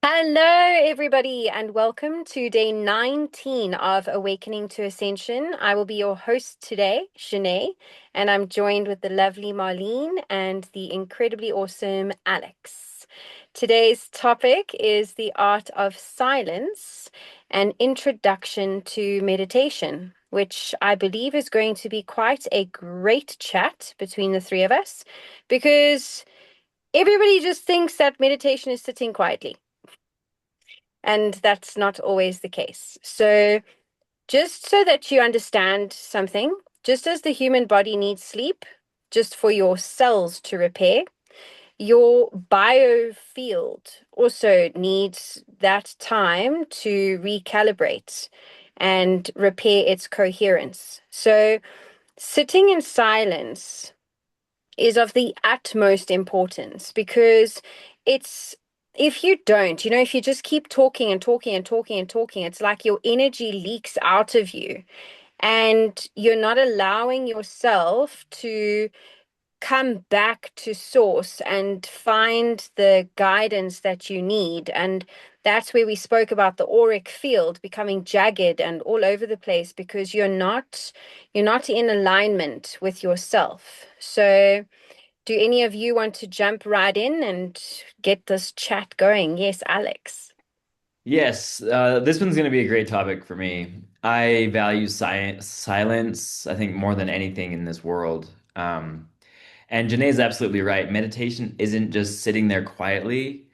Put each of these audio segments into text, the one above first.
Hello, everybody, and welcome to day 19 of Awakening to Ascension. I will be your host today, Shanae, and I'm joined with the lovely Marlene and the incredibly awesome Alex. Today's topic is the art of silence, an introduction to meditation, which I believe is going to be quite a great chat between the three of us because everybody just thinks that meditation is sitting quietly. And that's not always the case. So, just so that you understand something, just as the human body needs sleep, just for your cells to repair, your biofield also needs that time to recalibrate and repair its coherence. So, sitting in silence is of the utmost importance because it's if you don't, if you just keep talking and talking and talking and talking, it's like your energy leaks out of you and you're not allowing yourself to come back to source and find the guidance that you need. And that's where we spoke about the auric field becoming jagged and all over the place because you're not in alignment with yourself. So do any of you want to jump right in and get this chat going? Yes, Alex. Yes, this one's going to be a great topic for me. I value silence, I think, more than anything in this world. And Janae is absolutely right. Meditation isn't just sitting there quietly,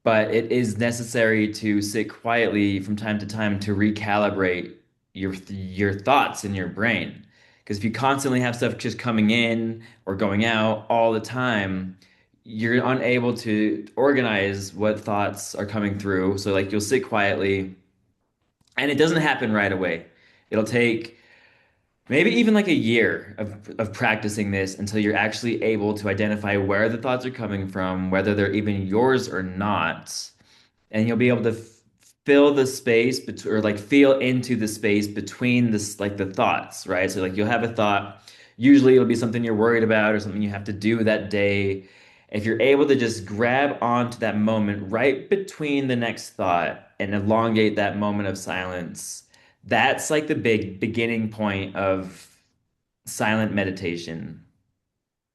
but it is necessary to sit quietly from time to time to recalibrate your thoughts in your brain. Because if you constantly have stuff just coming in or going out all the time, you're unable to organize what thoughts are coming through. So like you'll sit quietly, and it doesn't happen right away. It'll take maybe even like a year of practicing this until you're actually able to identify where the thoughts are coming from, whether they're even yours or not, and you'll be able to fill the space or like feel into the space between this like the thoughts, right? So like you'll have a thought, usually it'll be something you're worried about or something you have to do that day. If you're able to just grab onto that moment right between the next thought and elongate that moment of silence, that's like the big beginning point of silent meditation.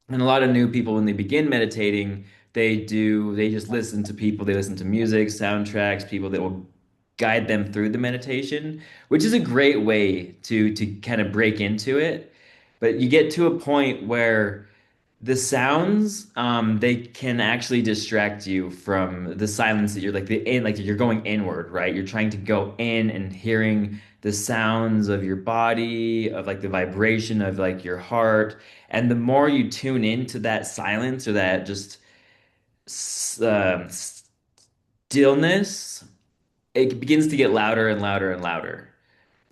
And a lot of new people, when they begin meditating, they just listen to people, they listen to music, soundtracks, people that will guide them through the meditation, which is a great way to kind of break into it. But you get to a point where the sounds, they can actually distract you from the silence that you're like you're going inward, right? You're trying to go in and hearing the sounds of your body, of like the vibration of like your heart. And the more you tune into that silence or that just stillness, it begins to get louder and louder and louder.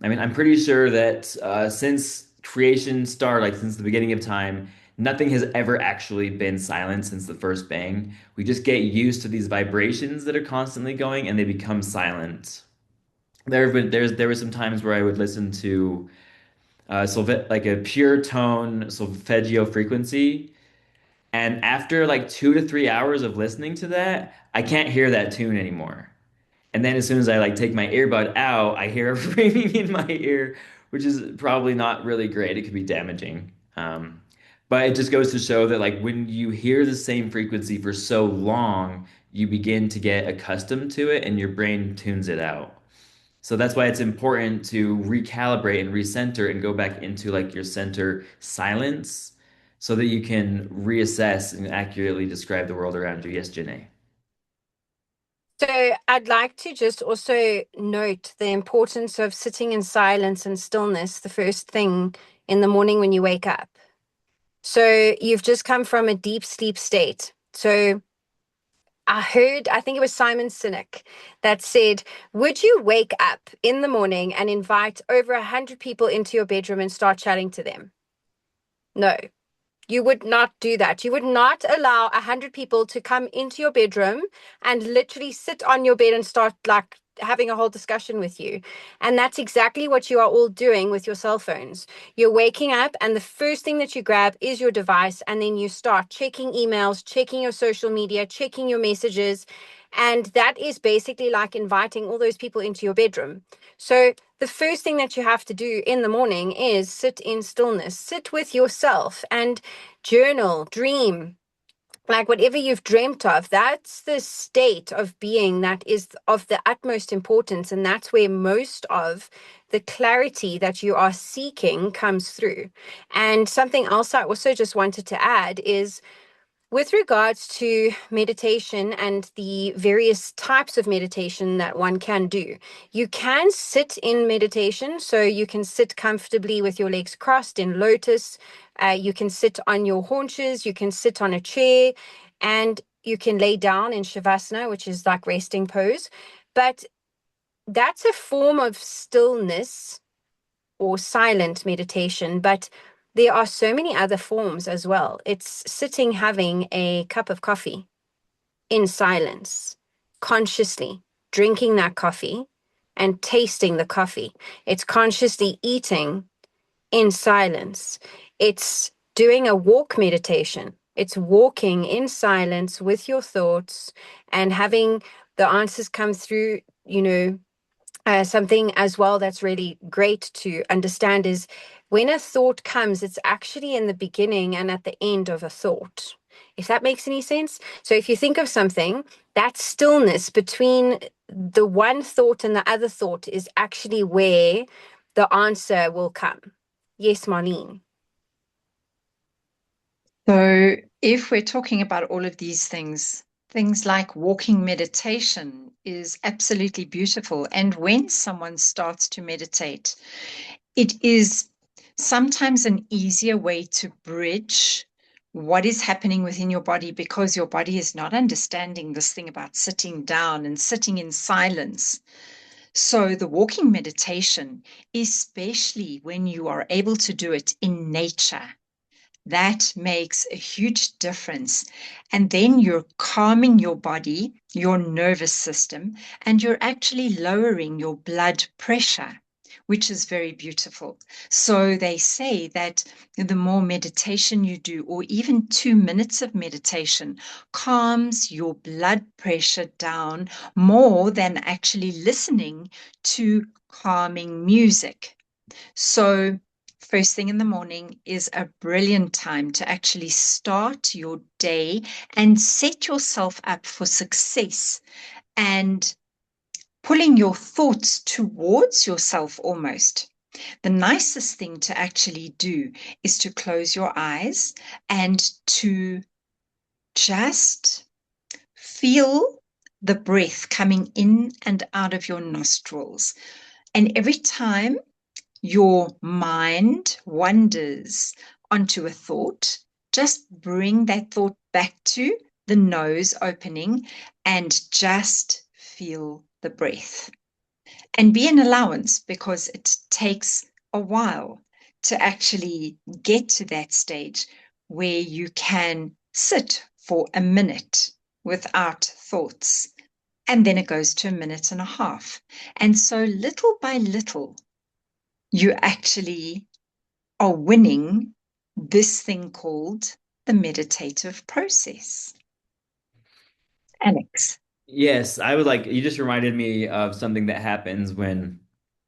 I mean, I'm pretty sure that since creation started, like since the beginning of time, nothing has ever actually been silent since the first bang. We just get used to these vibrations that are constantly going and they become silent. There were some times where I would listen to like a pure tone solfeggio frequency, and after like 2 to 3 hours of listening to that, I can't hear that tune anymore. And then as soon as I like take my earbud out, I hear it ringing in my ear, which is probably not really great. It could be damaging. But it just goes to show that like when you hear the same frequency for so long, you begin to get accustomed to it and your brain tunes it out. So that's why it's important to recalibrate and recenter and go back into like your center silence so that you can reassess and accurately describe the world around you. Yes, Janae. So I'd like to just also note the importance of sitting in silence and stillness the first thing in the morning when you wake up. So you've just come from a deep sleep state. So I think it was Simon Sinek that said, would you wake up in the morning and invite over 100 people into your bedroom and start chatting to them? No. You would not do that. You would not allow 100 people to come into your bedroom and literally sit on your bed and start like having a whole discussion with you. And that's exactly what you are all doing with your cell phones. You're waking up, and the first thing that you grab is your device, and then you start checking emails, checking your social media, checking your messages. And that is basically like inviting all those people into your bedroom. So, the first thing that you have to do in the morning is sit in stillness, sit with yourself and journal, dream, like whatever you've dreamt of. That's the state of being that is of the utmost importance. And that's where most of the clarity that you are seeking comes through. And something else I also just wanted to add is, with regards to meditation and the various types of meditation that one can do, you can sit in meditation. So you can sit comfortably with your legs crossed in lotus. You can sit on your haunches. You can sit on a chair, and you can lay down in shavasana, which is like resting pose. But that's a form of stillness or silent meditation, but there are so many other forms as well. It's sitting having a cup of coffee in silence, consciously drinking that coffee and tasting the coffee. It's consciously eating in silence. It's doing a walk meditation. It's walking in silence with your thoughts and having the answers come through, something as well that's really great to understand is when a thought comes, it's actually in the beginning and at the end of a thought, if that makes any sense. So if you think of something, that stillness between the one thought and the other thought is actually where the answer will come. Yes, Marlene. So, if we're talking about all of these things, things like walking meditation is absolutely beautiful. And when someone starts to meditate, it is sometimes an easier way to bridge what is happening within your body because your body is not understanding this thing about sitting down and sitting in silence. So, the walking meditation, especially when you are able to do it in nature, that makes a huge difference. And then you're calming your body, your nervous system, and you're actually lowering your blood pressure, which is very beautiful. So they say that the more meditation you do, or even 2 minutes of meditation, calms your blood pressure down more than actually listening to calming music. So, first thing in the morning is a brilliant time to actually start your day and set yourself up for success and pulling your thoughts towards yourself almost. The nicest thing to actually do is to close your eyes and to just feel the breath coming in and out of your nostrils. And every time your mind wanders onto a thought, just bring that thought back to the nose opening and just feel the breath. And be an allowance because it takes a while to actually get to that stage where you can sit for a minute without thoughts. And then it goes to a minute and a half. And so little by little, you actually are winning this thing called the meditative process. Alex. Yes, I would like, you just reminded me of something that happens when,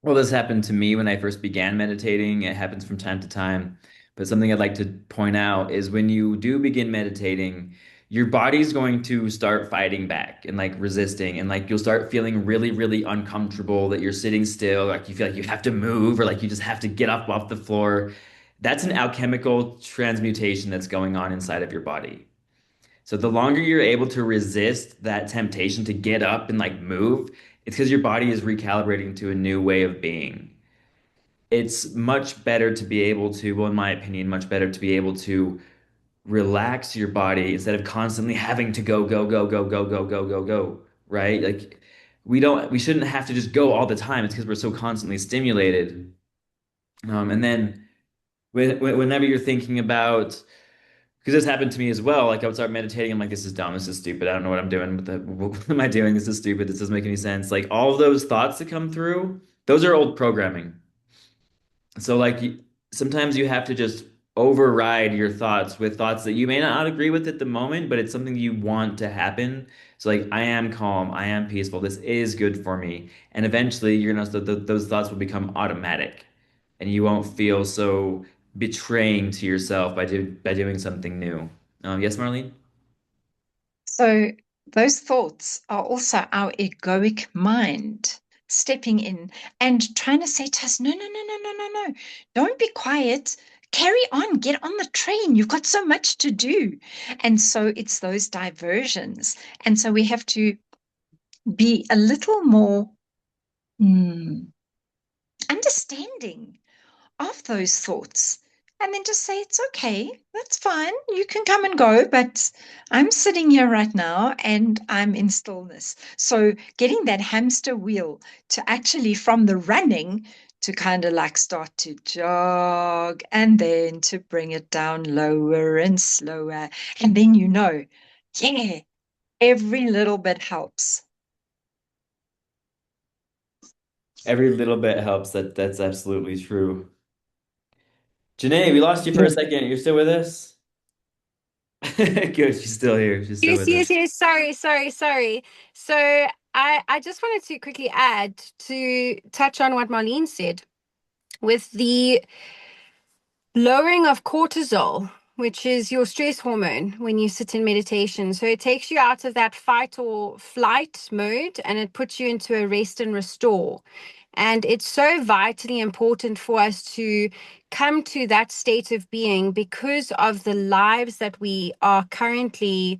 well, this happened to me when I first began meditating. It happens from time to time. But something I'd like to point out is when you do begin meditating, your body's going to start fighting back and like resisting. And like you'll start feeling really, really uncomfortable that you're sitting still, like you feel like you have to move or like you just have to get up off the floor. That's an alchemical transmutation that's going on inside of your body. So the longer you're able to resist that temptation to get up and like move, it's because your body is recalibrating to a new way of being. It's much better to be able to, well, in my opinion, much better to be able to relax your body instead of constantly having to go, go, go, go, go, go, go, go, go, right? Like we shouldn't have to just go all the time. It's because we're so constantly stimulated. And then whenever you're thinking about because this happened to me as well. Like I would start meditating. I'm like, this is dumb. This is stupid. I don't know what I'm doing. What am I doing? This is stupid. This doesn't make any sense. Like all of those thoughts that come through, those are old programming. So like sometimes you have to just override your thoughts with thoughts that you may not agree with at the moment, but it's something you want to happen. So like I am calm, I am peaceful. This is good for me. And eventually you're gonna those thoughts will become automatic, and you won't feel so betraying to yourself by doing something new. Yes, Marlene? So those thoughts are also our egoic mind stepping in and trying to say to us, no, no, no, no, no, no, no. Don't be quiet. Carry on, get on the train. You've got so much to do. And so it's those diversions. And so we have to be a little more understanding of those thoughts and then just say, it's okay, that's fine. You can come and go, but I'm sitting here right now and I'm in stillness. So getting that hamster wheel to actually from the running to kind of like start to jog and then to bring it down lower and slower. And then yeah, every little bit helps. Every little bit helps. That's absolutely true. Janae, we lost you for a second. You're still with us? Good. She's still here. She's still Yes, with yes, us. yes. Sorry, sorry, sorry. So I just wanted to quickly add to touch on what Marlene said with the lowering of cortisol, which is your stress hormone when you sit in meditation. So it takes you out of that fight or flight mode and it puts you into a rest and restore. And it's so vitally important for us to come to that state of being because of the lives that we are currently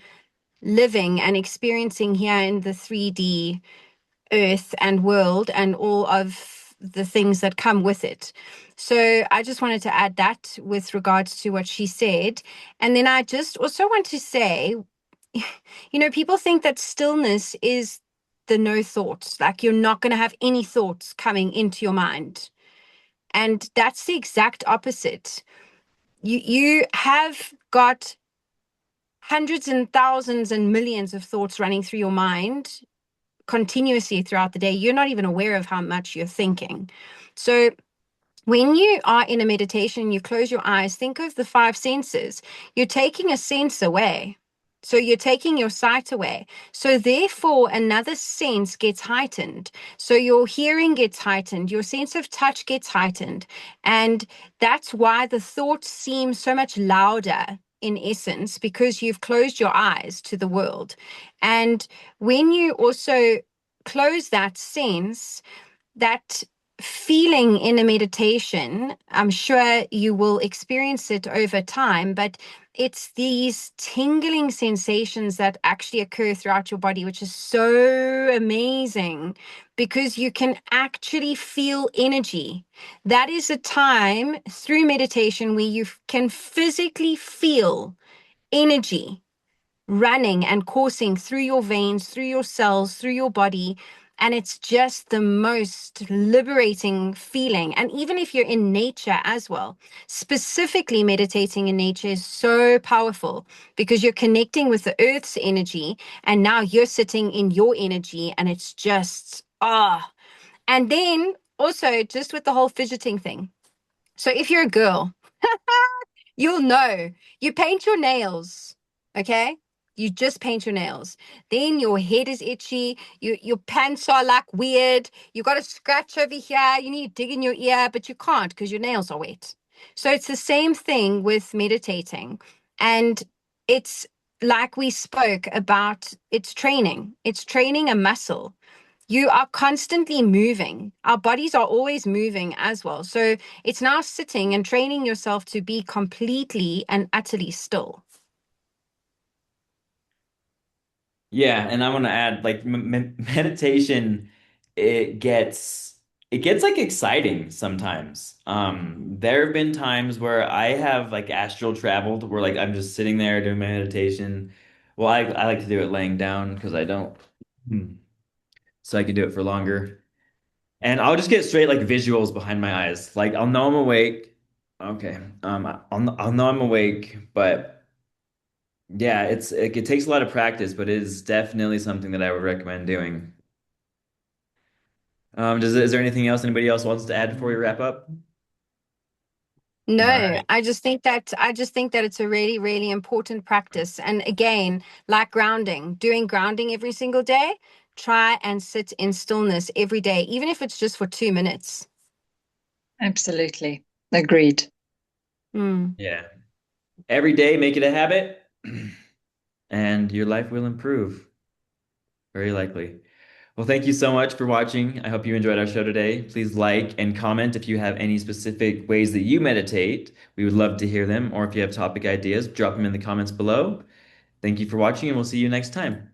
living and experiencing here in the 3D earth and world and all of the things that come with it. So I just wanted to add that with regards to what she said. And then I just also want to say, people think that stillness is the no thoughts, like you're not going to have any thoughts coming into your mind. And that's the exact opposite. You have got hundreds and thousands and millions of thoughts running through your mind continuously throughout the day. You're not even aware of how much you're thinking. So when you are in a meditation, you close your eyes, think of the five senses. You're taking a sense away. So you're taking your sight away. So therefore, another sense gets heightened. So your hearing gets heightened, your sense of touch gets heightened. And that's why the thoughts seem so much louder in essence, because you've closed your eyes to the world. And when you also close that sense, that feeling in a meditation, I'm sure you will experience it over time, but it's these tingling sensations that actually occur throughout your body, which is so amazing because you can actually feel energy. That is a time through meditation where you can physically feel energy running and coursing through your veins, through your cells, through your body. And it's just the most liberating feeling. And even if you're in nature as well, specifically meditating in nature is so powerful because you're connecting with the earth's energy. And now you're sitting in your energy and it's just, ah. And then also just with the whole fidgeting thing. So if you're a girl, you'll know. You paint your nails, okay? You just paint your nails. Then your head is itchy. Your pants are like weird. You got a scratch over here. You need to dig in your ear, but you can't because your nails are wet. So it's the same thing with meditating. And it's like we spoke about, it's training. It's training a muscle. You are constantly moving. Our bodies are always moving as well. So it's now sitting and training yourself to be completely and utterly still. Yeah, and I want to add like meditation it gets like exciting sometimes. There have been times where I have like astral traveled where like I'm just sitting there doing my meditation. Well, I like to do it laying down because I don't so I can do it for longer. And I'll just get straight like visuals behind my eyes. Like I'll know I'm awake. Okay. I'll know I'm awake, but Yeah, it takes a lot of practice, but it is definitely something that I would recommend doing. Is there anything else anybody else wants to add before we wrap up? All No, right. I just think that it's a really, really important practice. And again, like grounding, doing grounding every single day, try and sit in stillness every day, even if it's just for 2 minutes. Absolutely. Agreed. Mm. Yeah. Every day, make it a habit, and your life will improve, very likely. Well, thank you so much for watching. I hope you enjoyed our show today. Please like and comment if you have any specific ways that you meditate. We would love to hear them. Or if you have topic ideas, drop them in the comments below. Thank you for watching, and we'll see you next time.